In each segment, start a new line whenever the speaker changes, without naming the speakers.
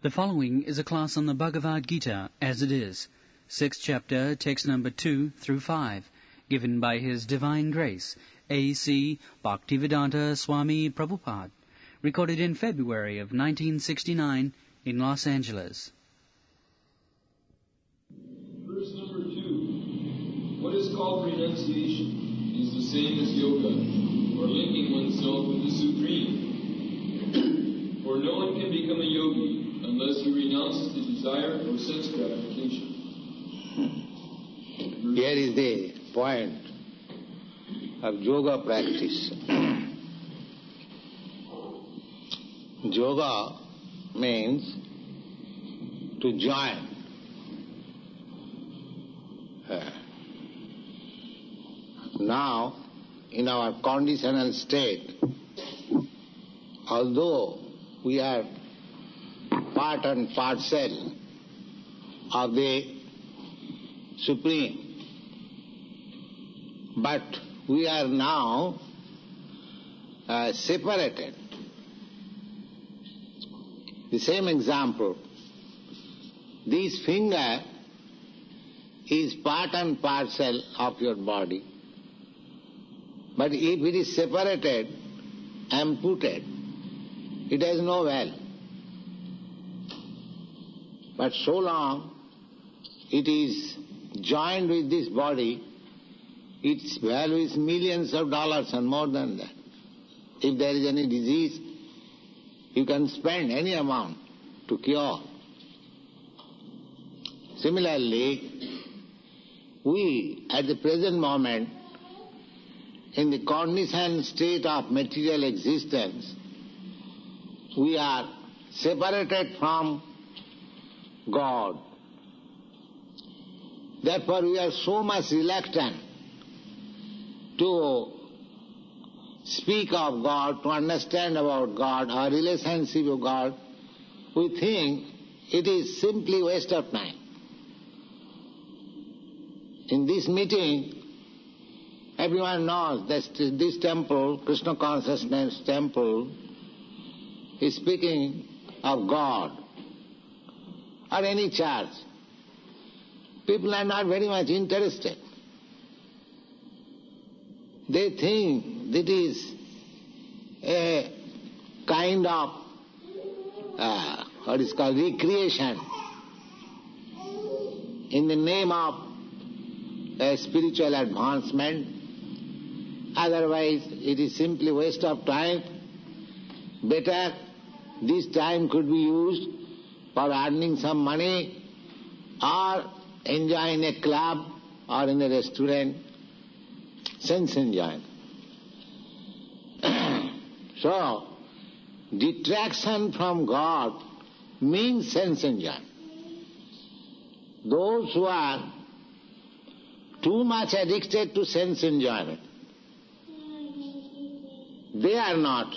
The following is a class on the Bhagavad Gita as it is, 6th chapter, text number 2 through 5, given by His Divine Grace, A.C. Bhaktivedanta Swami Prabhupada, recorded in February of 1969 in Los Angeles.
Verse number 2. What is called renunciation is the same as yoga, or linking oneself with the Supreme. For no one can become a yogi unless he renounces the desire for sense gratification.
Here is the point of yoga practice. Yoga means to join. Now, in our conditional state, although we are part and parcel of the Supreme, but we are now separated. The same example, this finger is part and parcel of your body, but if it is separated, amputated, it has no value. But so long it is joined with this body, its value is millions of dollars and more than that. If there is any disease, you can spend any amount to cure. Similarly, we at the present moment, in the conditioned state of material existence, we are separated from God. Therefore we are so much reluctant to speak of God, to understand about God, our relationship with God. We think it is simply waste of time. In this meeting, everyone knows that this temple, Krishna Consciousness Temple, is speaking of God, or any church. People are not very much interested. They think that is a kind of what is called recreation in the name of a spiritual advancement. Otherwise it is simply waste of time. Better this time could be used for earning some money or enjoy in a club or in a restaurant, sense enjoyment. So, detraction from God means sense enjoyment. Those who are too much addicted to sense enjoyment, they are not,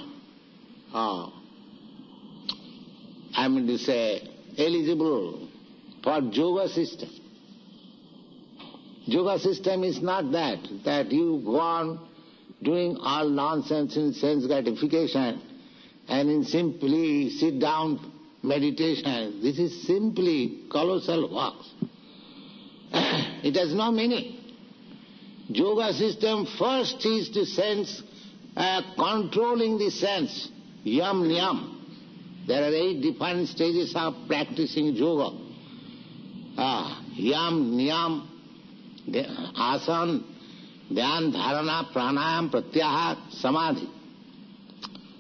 eligible for yoga system. Yoga system is not that you go on doing all nonsense in sense gratification and in simply sit down meditation. This is simply colossal work. It has no meaning. Yoga system first is the sense, controlling the sense, yam niyam. There are 8 different stages of practicing yoga. Yam, niyam, asan, dhyan, dharana, pranayam, pratyahara, samadhi.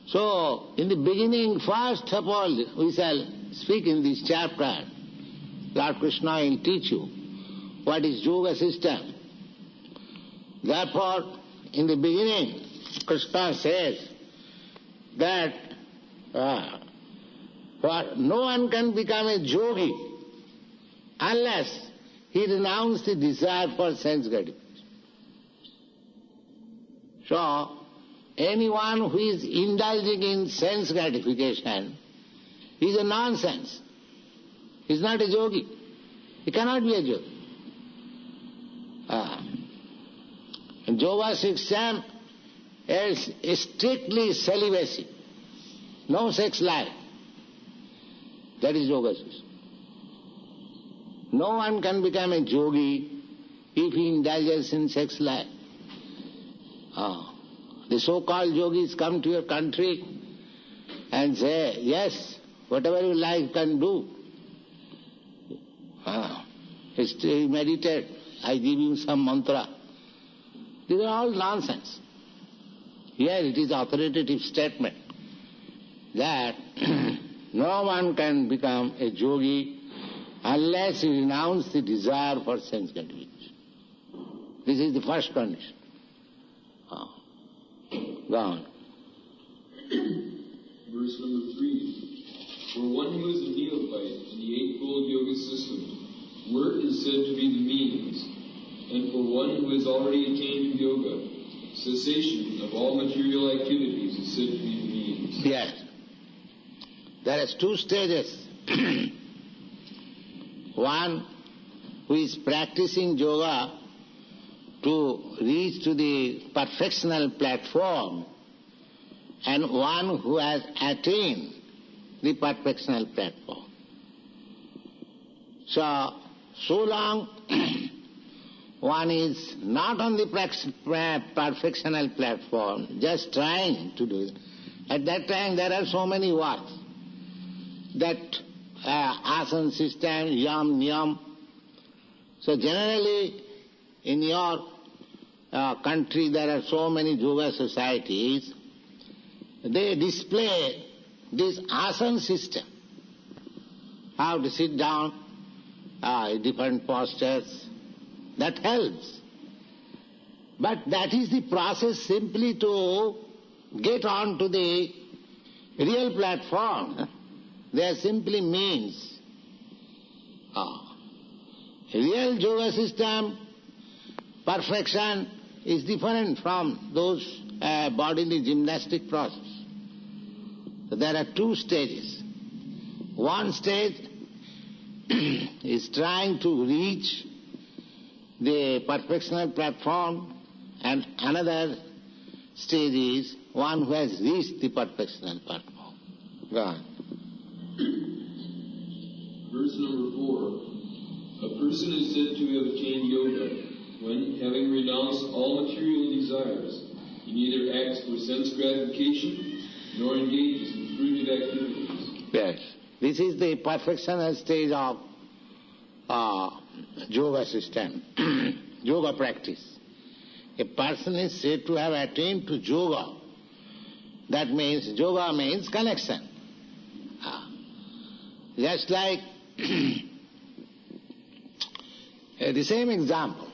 So, in the beginning, first of all, we shall speak in this chapter. Lord Krishna will teach you what is yoga system. Therefore, in the beginning, Krishna says that no one can become a yogi unless he renounces the desire for sense gratification. So, anyone who is indulging in sense gratification is a nonsense. He is not a yogi. He cannot be a yogi. Yoga system is strictly celibacy, no sex life. That is yoga system. No one can become a yogi if he indulges in sex life. The so-called yogis come to your country and say, yes, whatever you like you can do. You meditate, I give you some mantra. These are all nonsense. Here it is authoritative statement that no one can become a yogi unless he renounces the desire for sense gratification. This is the first condition. Go on.
Verse number 3. For one who is a neophyte in the Eightfold Yoga system, work is said to be the means, and for one who has already attained to yoga, cessation of all material activities is said to be the means.
Yes. There are two stages. One who is practicing yoga to reach to the perfectional platform, and one who has attained the perfectional platform. So long one is not on the perfectional platform, just trying to do it. At that time there are so many works. That asana system, yam, niyam. So generally in your country there are so many yoga societies. They display this asana system. How to sit down, different postures. That helps. But that is the process simply to get on to the real platform. They are simply means. Real yoga system, perfection is different from those bodily gymnastic process. So there are two stages. One stage is trying to reach the perfectional platform, and another stage is one who has reached the perfectional platform. Go on.
Verse number 4. A person is said to have attained yoga when, having renounced all material desires, he neither acts for sense gratification nor engages in fruitive activities.
Yes. This is the perfectional stage of yoga system, yoga practice. A person is said to have attained to yoga. That means, yoga means connection. Just like the same example.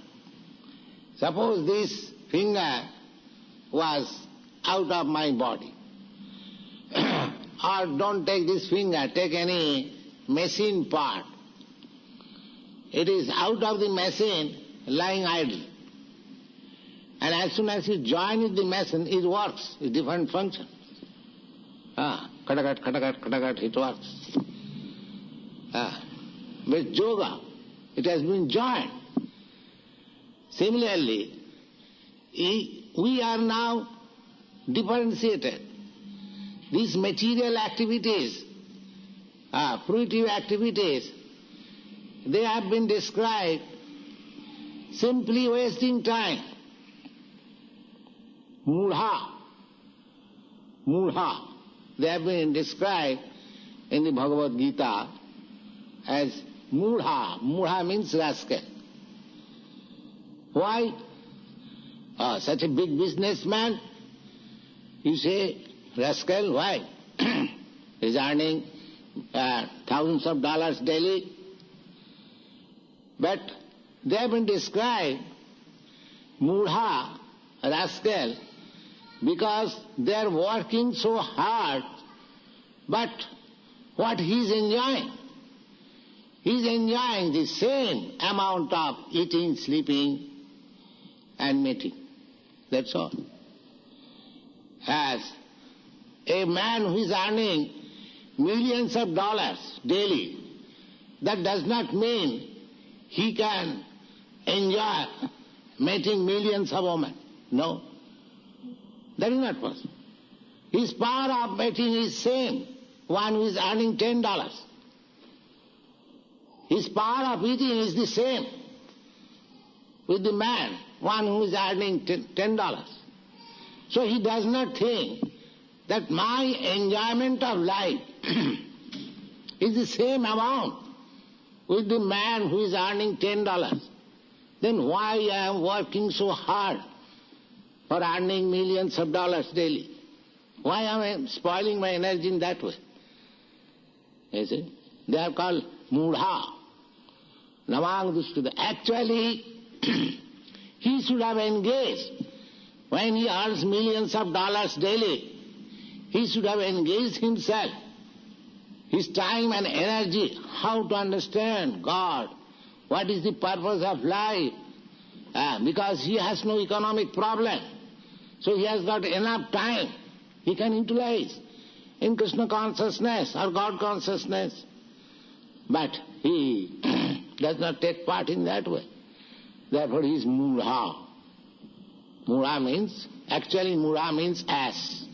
Suppose this finger was out of my body. Or don't take this finger, take any machine part. It is out of the machine, lying idle. And as soon as you join with the machine, it works, it's different function. Katakat, katakat, katakat, it works. With yoga, it has been joined. Similarly, we are now differentiated. These material activities, fruitive activities, they have been described simply wasting time. Mudha. They have been described in the Bhagavad Gita as mudha. Mudha means rascal. Why? Such a big businessman, you say, rascal, why? He's earning thousands of dollars daily. But they have been described, mudha, rascal, because they are working so hard, but what he is enjoying? He is enjoying the same amount of eating, sleeping, and mating. That's all. As a man who is earning millions of dollars daily, that does not mean he can enjoy mating millions of women. No. That is not possible. His power of mating is same, one who is earning $10. His power of eating is the same with the man, one who is earning $10. So he does not think that my enjoyment of life is the same amount with the man who is earning $10. Then why I am working so hard for earning millions of dollars daily? Why am I spoiling my energy in that way? You see? They are called mudha. Namang dushtuda. Actually, he should have engaged, when he earns millions of dollars daily, he should have engaged himself, his time and energy, how to understand God, what is the purpose of life, because he has no economic problem. So he has got enough time he can utilize in Krishna consciousness or God consciousness. But he does not take part in that way. Therefore he is mudha. Mudha means ass.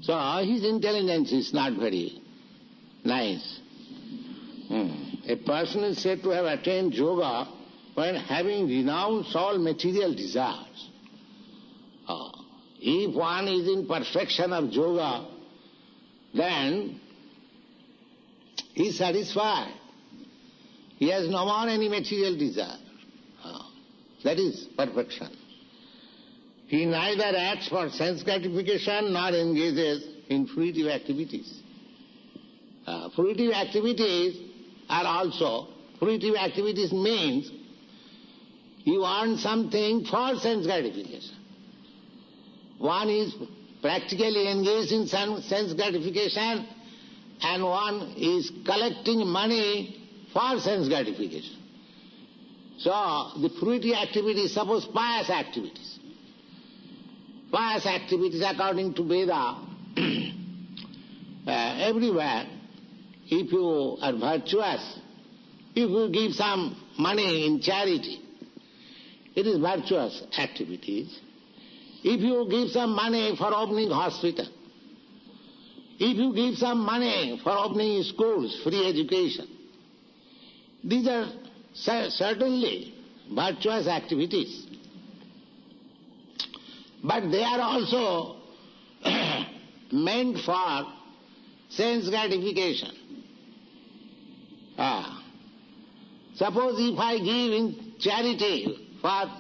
So his intelligence is not very nice. A person is said to have attained yoga when having renounced all material desires. If one is in perfection of yoga, then he is satisfied. He has no more any material desire. That is perfection. He neither acts for sense gratification nor engages in fruitive activities. Fruitive activities means you want something for sense gratification. One is practically engaged in sense gratification and one is collecting money for sense gratification. So the fruitive activities, suppose pious activities. Pious activities according to Veda, everywhere, if you are virtuous, if you give some money in charity, it is virtuous activities. If you give some money for opening hospital, if you give some money for opening schools, free education, these are certainly virtuous activities. But they are also meant for sense gratification. Suppose if I give in charity for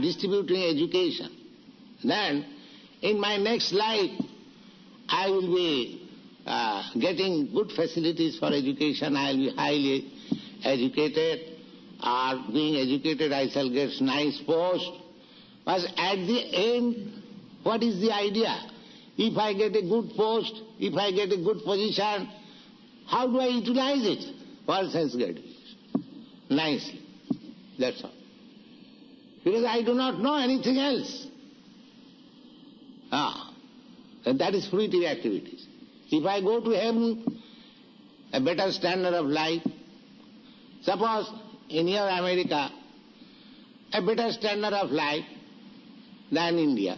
distributing education, then in my next life I will be getting good facilities for education, I will be highly educated, or being educated I shall get nice post. But at the end, what is the idea? If I get a good post, if I get a good position, how do I utilize it? For sense gratification. Nicely. That's all. Because I do not know anything else. And that is fruitive activities. If I go to heaven, a better standard of life. Suppose in your America, a better standard of life than India.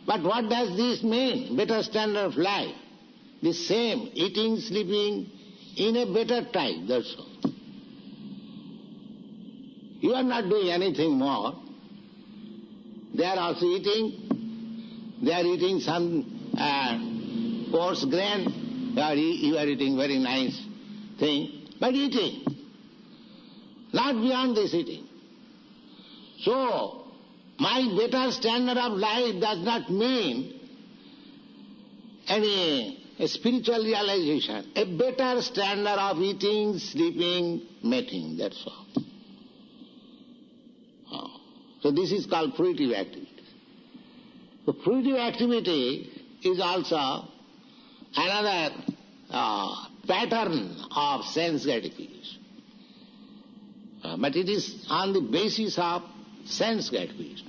But what does this mean, better standard of life? The same, eating, sleeping, in a better type, that's all. You are not doing anything more. They are also eating. They are eating some coarse grain. You are eating very nice thing, but eating. Not beyond this eating. So, my better standard of life does not mean any spiritual realization. A better standard of eating, sleeping, mating, that's all. So this is called fruitive activity. The fruitive activity is also another pattern of sense gratification. But it is on the basis of sense gratification.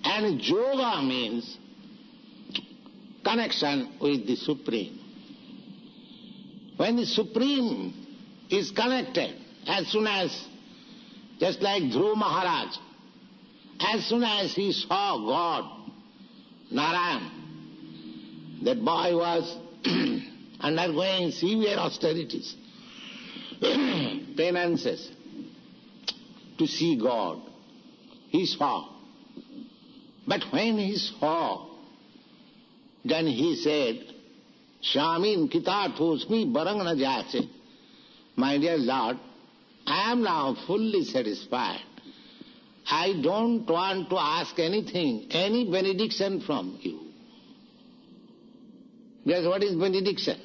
And yoga means connection with the Supreme. When the Supreme is connected, as soon as, just like Dhruva Maharaj, as soon as he saw God, Narayan, that boy was undergoing severe austerities. penances to see God. He saw. But when he saw, then he said, Shamin kitathosmi barangna jase. My dear Lord, I am now fully satisfied. I don't want to ask anything, any benediction from you. Because what is benediction?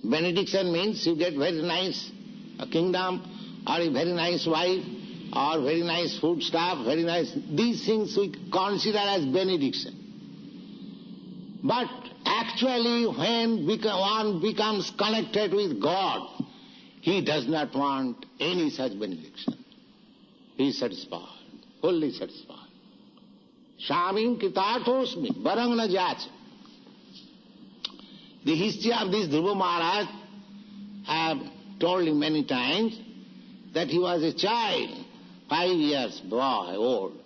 Benediction means you get very nice kingdom, or a very nice wife, or very nice food stuff, very nice... These things we consider as benediction. But actually when one becomes connected with God, he does not want any such benediction. He is satisfied, fully satisfied. Shamim kitathosmi, barangna jach. The history of this Dhruva Maharaj, I have told him many times, that he was a child, 5 years boy, old.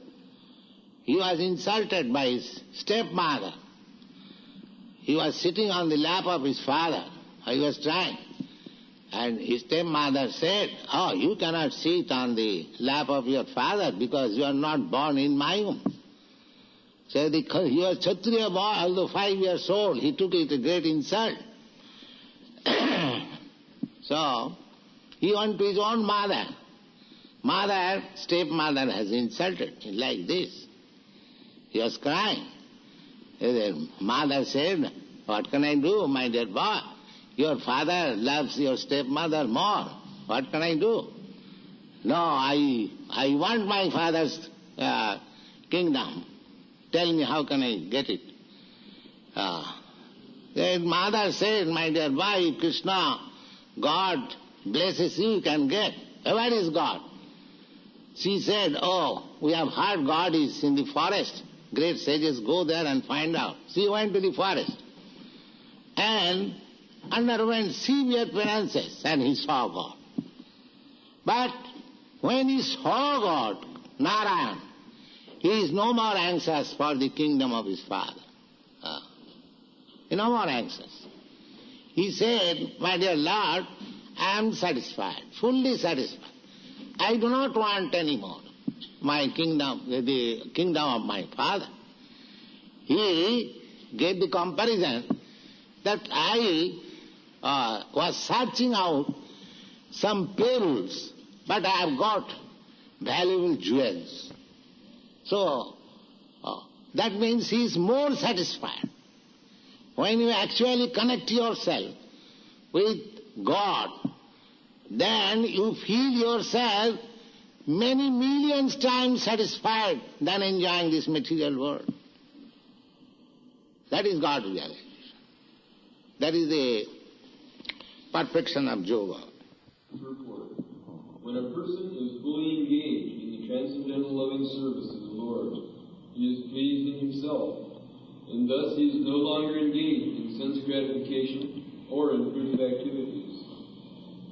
He was insulted by his stepmother. He was sitting on the lap of his father. He was trying. And his stepmother said, oh, you cannot sit on the lap of your father because you are not born in my womb. So he was Kshatriya boy, although 5 years old, he took it a great insult. So he went to his own mother. Stepmother has insulted him like this. He was crying. The mother said, what can I do, my dear boy? Your father loves your stepmother more. What can I do? No, I want my father's kingdom. Tell me, how can I get it? The mother said, my dear boy, if Krishna, God blesses you, you can get. Where is God? She said, oh, we have heard God is in the forest. Great sages go there and find out. She went to the forest and underwent severe penances, and he saw God. But when he saw God, Narayan, he is no more anxious for the kingdom of his father. He is no more anxious. He said, my dear Lord, I am satisfied, fully satisfied. I do not want any more my kingdom, the kingdom of my father. He gave the comparison that I was searching out some pearls, but I have got valuable jewels. So, that means he is more satisfied. When you actually connect yourself with God, then you feel yourself many millions times satisfied than enjoying this material world. That is God realization. That is the perfection of yoga.
When a person is fully engaged in the transcendental loving service of the Lord, he is pleased in himself, and thus he is no longer engaged in sense gratification or in fruitive activities.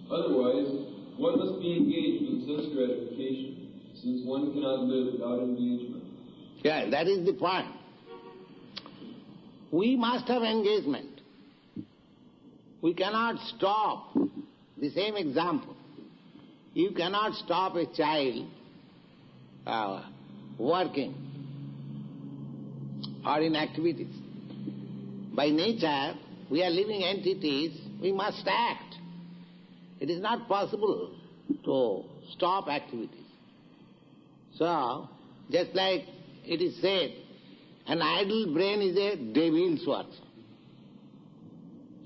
Otherwise, one must be engaged in sense gratification, since one cannot live without engagement.
Yeah, that is the point. We must have engagement. We cannot stop. The same example. You cannot stop a child working or in activities. By nature, we are living entities, we must act. It is not possible to stop activities. So, just like it is said, an idle brain is a devil's work.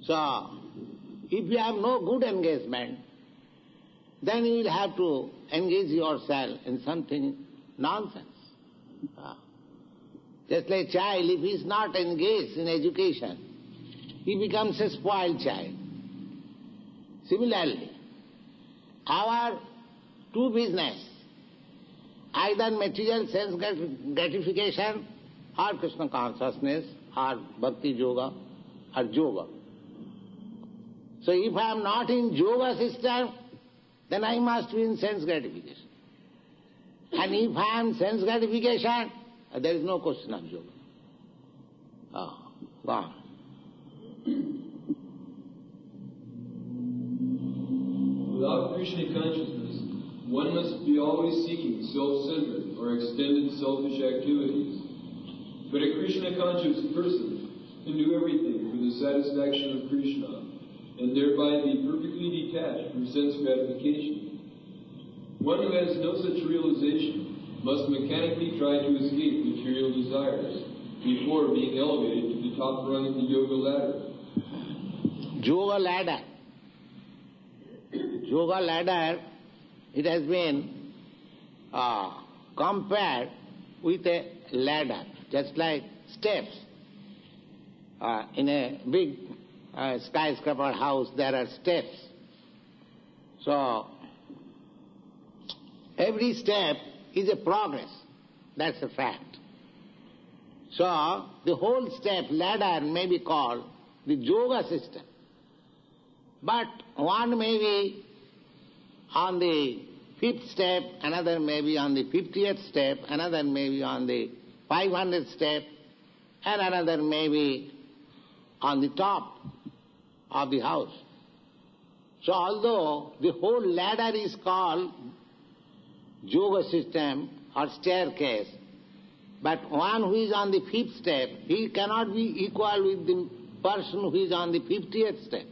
So, if you have no good engagement, then you will have to engage yourself in something nonsense. Just like a child, if he is not engaged in education, he becomes a spoiled child. Similarly, our true business, either material sense gratification or Krishna consciousness or bhakti yoga or yoga. So if I am not in yoga system, then I must be in sense gratification. And if I am sense gratification, there is no question of yoga. Gone.
Without Krishna consciousness, one must be always seeking self-centered or extended selfish activities. But a Krishna-conscious person can do everything for the satisfaction of Krishna, and thereby be perfectly detached from sense gratification. One who has no such realization must mechanically try to escape material desires before being elevated to the top rung of the yoga ladder.
Yoga ladder. Yoga ladder, it has been compared with a ladder, just like steps. In a big skyscraper house, there are steps. So, every step is a progress. That's a fact. So, the whole step ladder may be called the yoga system. But one may be on the 5th step, another may be on the 50th step, another may be on the 500th step, and another may be on the top of the house. So although the whole ladder is called yoga system or staircase, but one who is on the 5th step, he cannot be equal with the person who is on the 50th step.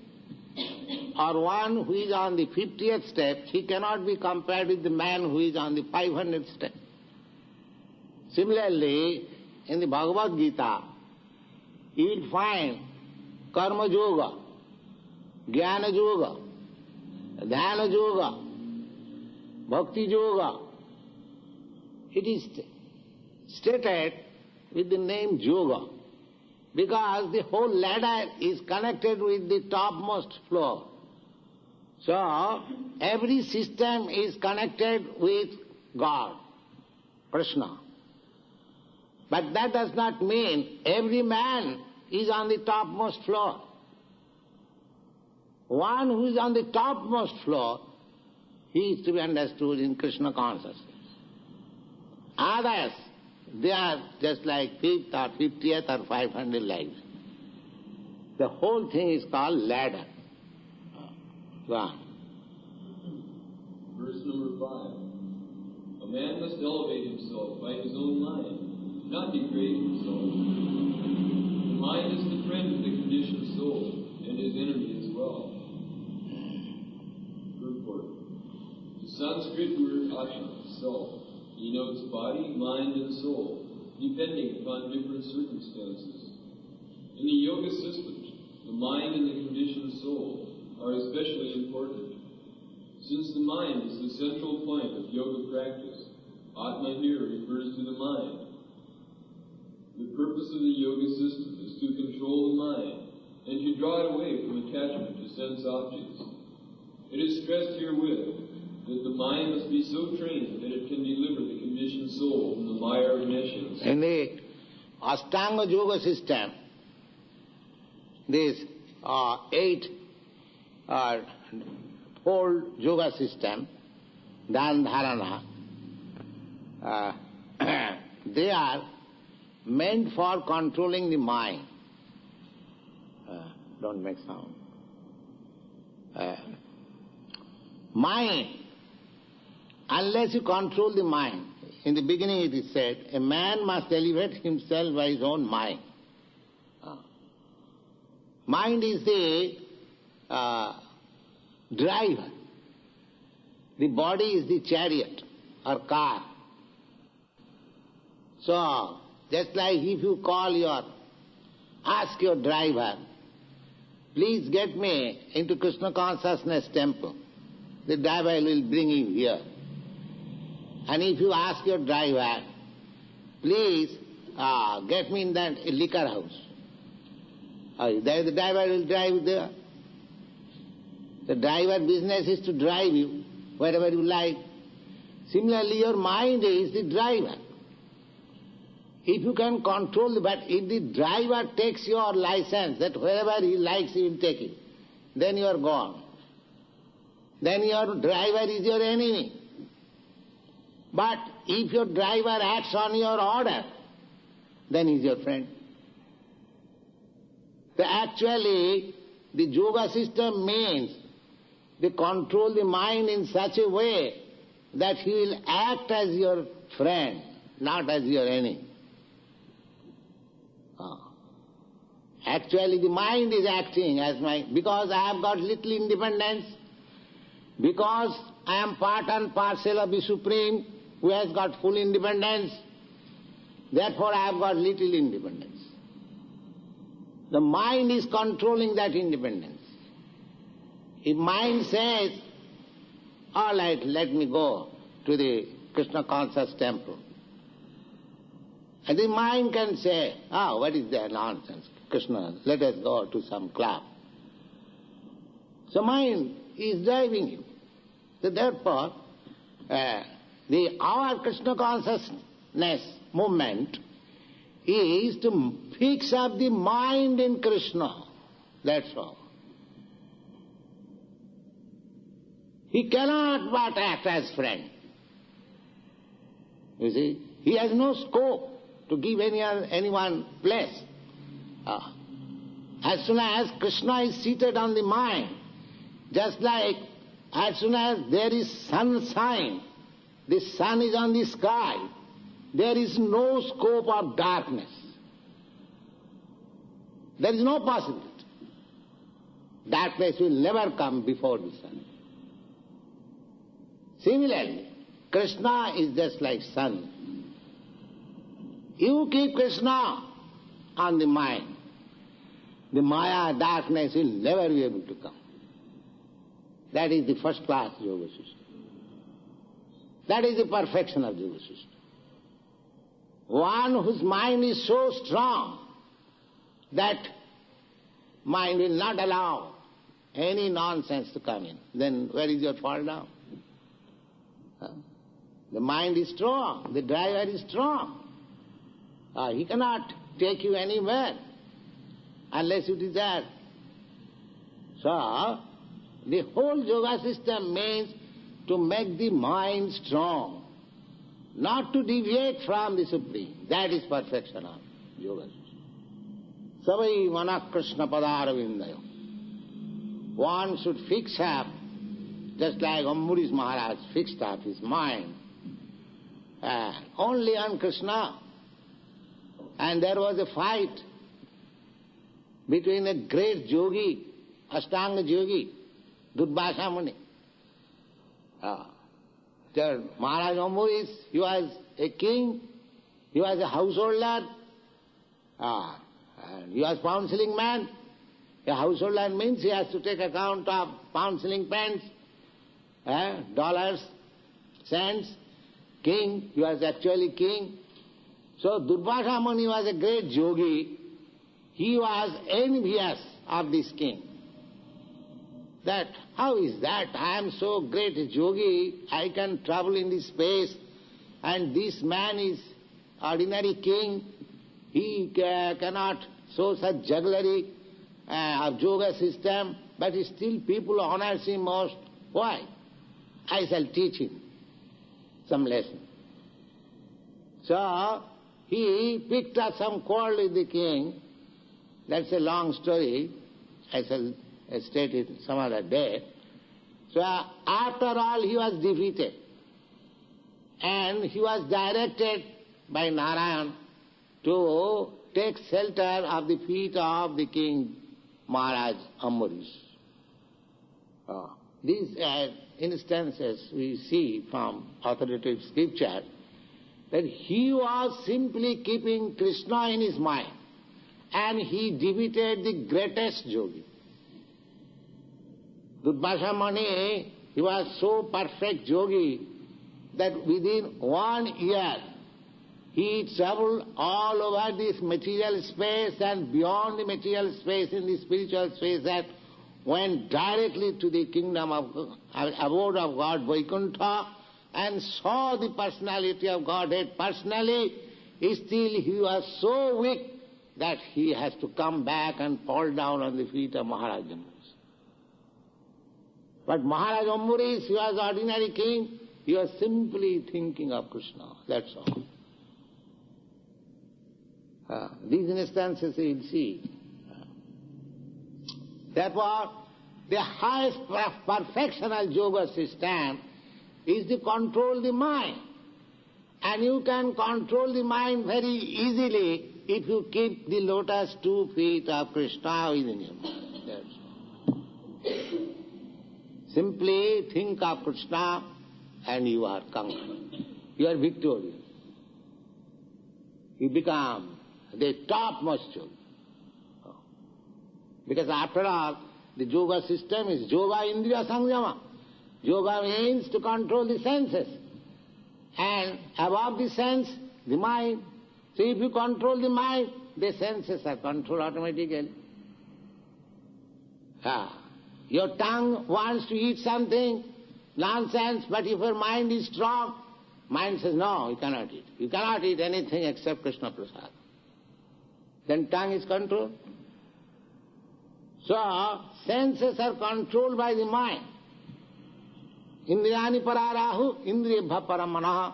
Or one who is on the 50th step, he cannot be compared with the man who is on the 500th step. Similarly, in the Bhagavad Gita, you will find Karma Yoga, Jnana Yoga, Dhyana Yoga, Bhakti Yoga. It is stated with the name Yoga because the whole ladder is connected with the topmost floor. So, every system is connected with God, Krishna. But that does not mean every man is on the topmost floor. One who is on the topmost floor, he is to be understood in Krishna consciousness. Others, they are just like 5th or 50th or 500 like that. The whole thing is called ladder. Go on.
Verse number 5. A man must elevate himself by his own mind, not degrade himself. The mind is the friend of the conditioned soul, and his enemy as well. Purport. The Sanskrit word atma, self, denotes body, mind, and soul, depending upon different circumstances. In the yoga systems, the mind and the conditioned soul are especially important. Since the mind is the central point of yoga practice, Atma here refers to the mind. The purpose of the yoga system is to control the mind and to draw it away from attachment to sense objects. It is stressed herewith that the mind must be so trained that it can deliver the conditioned soul from the mire of meshes.
In the Ashtanga Yoga system, this 8-fold yoga system, Dhan Dharana, they are meant for controlling the mind. Don't make sound. Mind, unless you control the mind, in the beginning it is said, a man must elevate himself by his own mind. Mind is the driver. The body is the chariot or car. So, just like if you ask your driver, please get me into Krishna consciousness temple, the driver will bring you here. And if you ask your driver, please get me in that liquor house, the driver will drive you there. The driver business is to drive you wherever you like. Similarly, your mind is the driver. If you can control, but if the driver takes your license, that wherever he likes he will take it, then you are gone. Then your driver is your enemy. But if your driver acts on your order, then he is your friend. So actually, the yoga system means they control the mind in such a way that he will act as your friend, not as your enemy. Actually the mind is acting as because I have got little independence, because I am part and parcel of the Supreme who has got full independence, therefore I have got little independence. The mind is controlling that independence. If mind says, all right, let me go to the Krishna conscious temple, and the mind can say, what is that nonsense? Krishna, let us go to some club. So mind is driving you. So therefore, our Krishna consciousness movement is to fix up the mind in Krishna. That's all. He cannot but act as friend. You see, he has no scope to give anyone place. As soon as Krishna is seated on the mind, just like as soon as there is sunshine, the sun is on the sky, there is no scope of darkness. There is no possibility. Darkness will never come before the sun. Similarly, Krishna is just like sun. You keep Krishna on the mind, the Maya darkness will never be able to come. That is the first class yoga system. That is the perfection of yoga system. One whose mind is so strong that mind will not allow any nonsense to come in, then where is your fall down? The mind is strong, the driver is strong. He cannot take you anywhere unless you desire. So, the whole yoga system means to make the mind strong, not to deviate from the Supreme. That is perfection of yoga system. Savai mana Krishna padaravindayo. One should fix up, just like Ambarish Maharaj fixed up his mind, only on Krishna. And there was a fight between a great yogi, Ashtanga yogi, Durvasa Muni. Maharaj Ambarish, he was a king, he was a householder, and he was counseling man. A householder means he has to take account of counseling pence, dollars, cents. King, he was actually king. So Durvasa Muni was a great yogi. He was envious of this king. That, how is that? I am so great a yogi, I can travel in this space, and this man is ordinary king. He cannot show such jugglery of yoga system, but still people honor him most. Why? I shall teach him some lesson. So, he picked up some quarrel with the king. That's a long story. I shall state it some other day. So, after all, he was defeated. And he was directed by Narayan to take shelter of the feet of the king Maharaj Ambarish. These instances we see from authoritative scripture that he was simply keeping Krishna in his mind, and he defeated the greatest yogi. Durvasa Muni, he was so perfect yogi that within 1 year he traveled all over this material space and beyond the material space in the spiritual space, that went directly to the kingdom of abode of God, Vaikuntha, and saw the personality of Godhead personally. Still he was so weak that he has to come back and fall down on the feet of Maharaj Ambarish. But Maharaj Ambarish, he was ordinary king, he was simply thinking of Krishna, that's all. These instances you will see. Therefore, the highest perfectional yoga system is to control the mind. And you can control the mind very easily if you keep the lotus 2 feet of Krishna within your mind. That's all. Simply think of Krishna and you are conquered. You are victorious. You become the topmost yogi. Because after all, the yoga system is yoga indriya samyama. Yoga means to control the senses. And above the sense, the mind. So if you control the mind, the senses are controlled automatically. Your tongue wants to eat something, nonsense, but if your mind is strong, mind says, no, you cannot eat. You cannot eat anything except Krishna Prasad. Then tongue is controlled. So, senses are controlled by the mind. Indriyani pararahu, indriyabha paramanaha.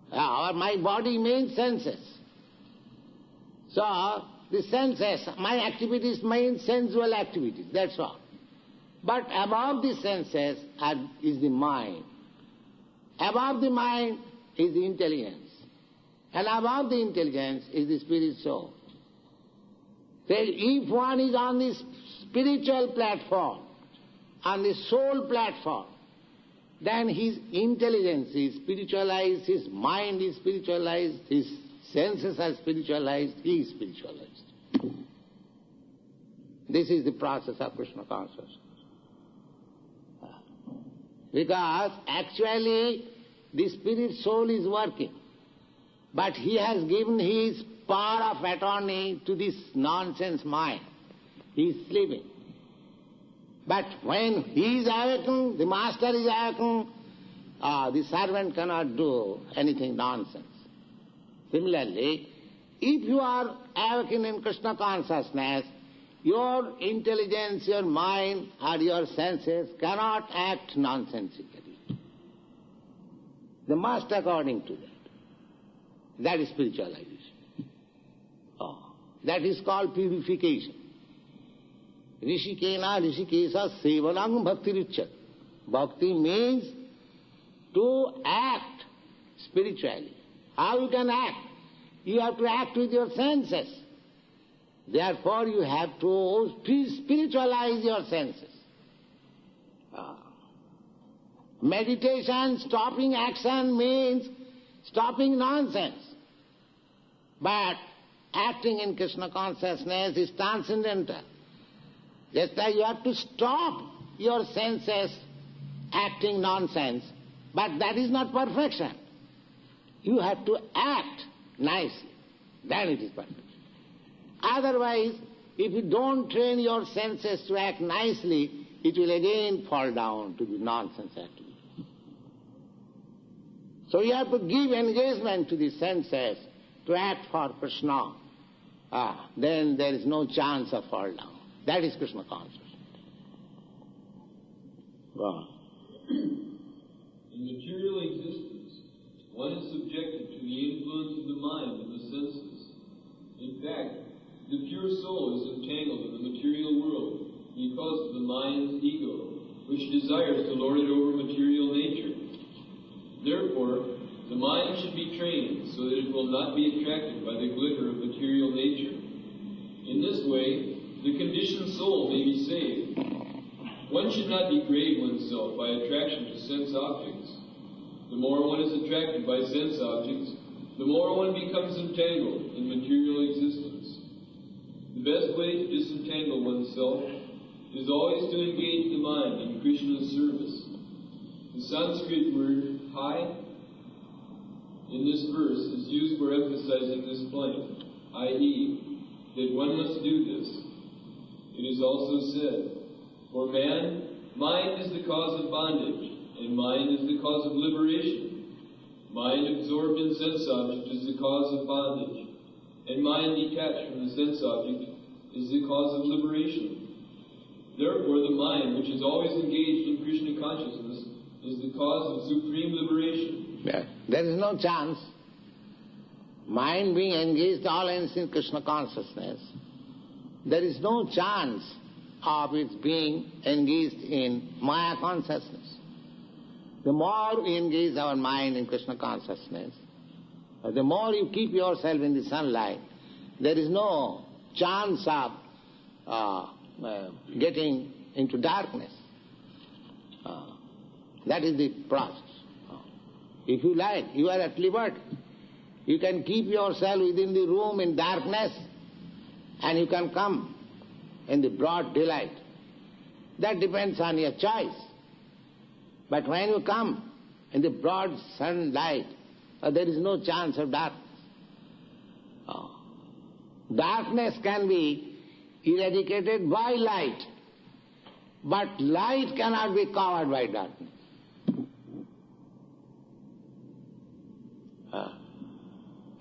My body means senses. So, the senses, my activities mean sensual activities, that's all. But above the senses is the mind. Above the mind is the intelligence. And above the intelligence is the spirit soul. So if one is on the spiritual platform, on the soul platform, then his intelligence is spiritualized, his mind is spiritualized, his senses are spiritualized, he is spiritualized. This is the process of Krishna consciousness. Because actually the spirit soul is working, but he has given his power of attorney to this nonsense mind. He is sleeping. But when he is awakened, the master is awakened, the servant cannot do anything nonsense. Similarly, if you are awakened in Krishna consciousness, your intelligence, your mind, or your senses cannot act nonsensically. They must according to that. That is spiritualization. That is called purification. Rishikena rishikesa sevanam bhakti richat. Bhakti means to act spiritually. How you can act? You have to act with your senses. Therefore you have to spiritualize your senses. Meditation, stopping action means stopping nonsense. But acting in Krishna consciousness is transcendental. Just as you have to stop your senses acting nonsense, but that is not perfection. You have to act nicely, then it is perfection. Otherwise, if you don't train your senses to act nicely, it will again fall down to the nonsense activity. So you have to give engagement to the senses to act for Krishna. Then there is no chance of fall down. That is Krishna consciousness. Wow.
In material existence, one is subjected to the influence of the mind and the senses. In fact, the pure soul is entangled in the material world because of the mind's ego, which desires to lord it over material nature. Therefore, the mind should be trained so that it will not be attracted by the glitter of material nature. In this way, the conditioned soul may be saved. One should not degrade oneself by attraction to sense objects. The more one is attracted by sense objects, the more one becomes entangled in material existence. The best way to disentangle oneself is always to engage the mind in Krishna's service. The Sanskrit word "hai" in this verse is used for emphasizing this point, i.e., that one must do this. It is also said, for man, mind is the cause of bondage, and mind is the cause of liberation. Mind absorbed in sense object is the cause of bondage, and mind detached from the sense object is the cause of liberation. Therefore, the mind, which is always engaged in Krishna consciousness, is the cause of supreme liberation.
Yeah. There is no chance. Mind being engaged all in Krishna consciousness, there is no chance of its being engaged in Maya consciousness. The more we engage our mind in Krishna consciousness, the more you keep yourself in the sunlight, there is no chance of getting into darkness. That is the process. If you like, you are at liberty. You can keep yourself within the room in darkness and you can come in the broad daylight. That depends on your choice. But when you come in the broad sunlight, there is no chance of darkness. Darkness can be eradicated by light, but light cannot be covered by darkness.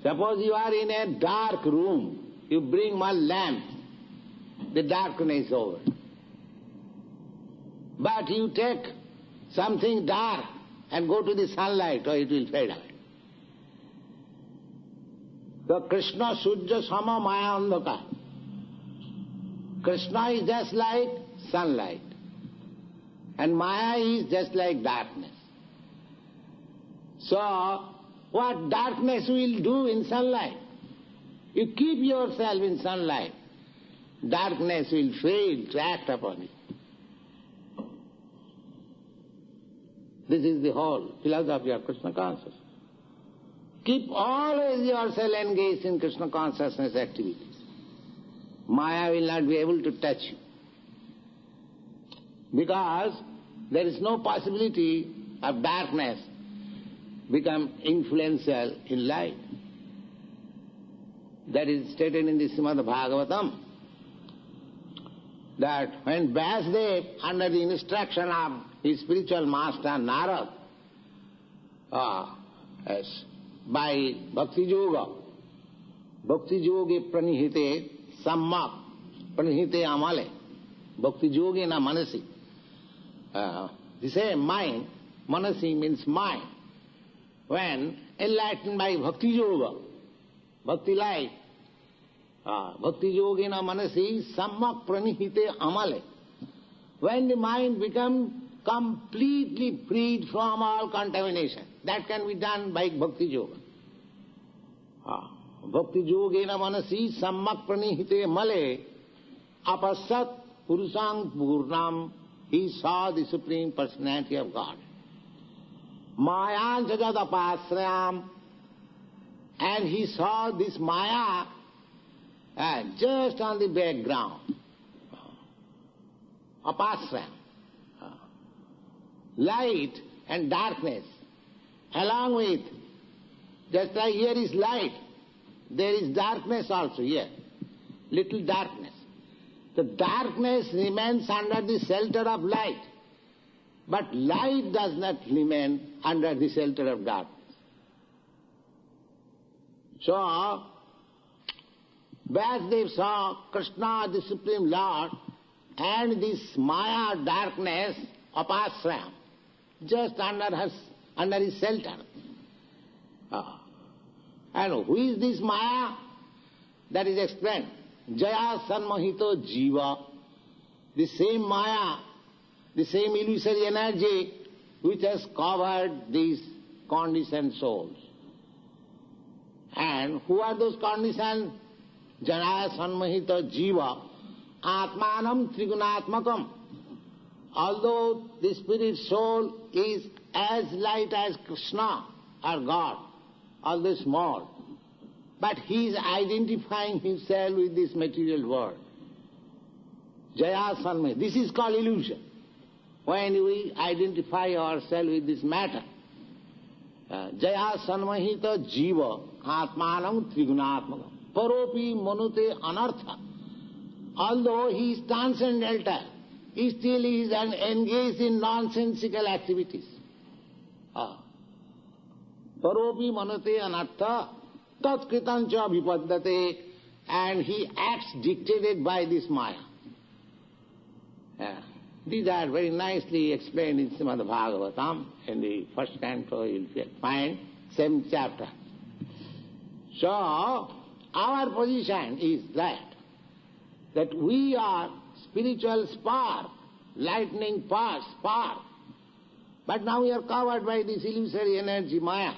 Suppose you are in a dark room, you bring one lamp, the darkness is over. But you take something dark and go to the sunlight, or it will fade away. The Krishna Sujya Sama Maya Andhaka. Krishna is just like sunlight, and Maya is just like darkness. So, what darkness will do in sunlight? You keep yourself in sunlight, darkness will fail to act upon you. This is the whole philosophy of Krishna consciousness. Keep always yourself engaged in Krishna consciousness activities. Maya will not be able to touch you, because there is no possibility of darkness become influential in light. That is stated in the Srimad Bhagavatam, that when Vasudev, under the instruction of his spiritual master Narad, by Bhakti Yoga pranihite sammak pranihite amale, Bhakti Yoga na manasi. The same mind, manasi means mind. When enlightened by Bhakti Yoga, Bhakti light, Bhakti Yoga na manasi sammak pranihite amale. When the mind becomes completely freed from all contamination, that can be done by Bhakti Yoga. Bhakti Yogena manasi sammak pranihite male apasat purusang purnam. He saw the Supreme Personality of God. Mayan jajad apasrayam. And he saw this Maya just on the background. Apasrayam. Light and darkness. Along with, just like here is light, there is darkness also here, little darkness. The darkness remains under the shelter of light, but light does not remain under the shelter of darkness. So, Vasudev saw Krishna, the Supreme Lord, and this Maya darkness of Asram, just under his shelter. And who is this Maya? That is explained. Jaya Sanmahito Jiva. The same Maya, the same illusory energy which has covered these conditioned souls. And who are those conditioned? Jaya Sanmahito Jiva. Atmanam Trigunatmakam. Although the spirit soul is as light as Krishna or God, although small, but he is identifying himself with this material world. Jaya Sanmahita. This is called illusion. When we identify ourselves with this matter. Jaya Sanmahita Jiva Atmanam Trigunatmakam. Paropi Manute Anartha. Although he is transcendental, he still is engaged in nonsensical activities. Paropi manate anartha tat kritancha vipaddate, and he acts dictated by this Maya. These are very nicely explained in Srimad Bhagavatam, in the first canto you will find 7th chapter. So, our position is that we are spiritual spark, lightning spark. But now you are covered by this illusory energy, Maya,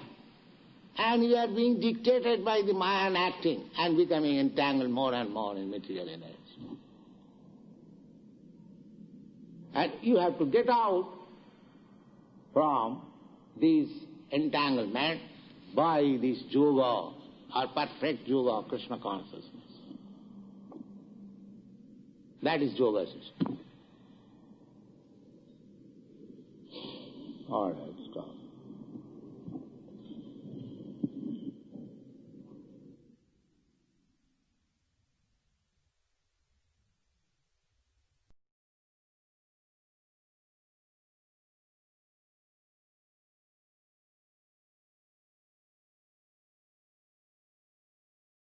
and you are being dictated by the Mayan acting and becoming entangled more and more in material energy. And you have to get out from this entanglement by this yoga or perfect yoga of Krishna consciousness. That is yoga system. All right.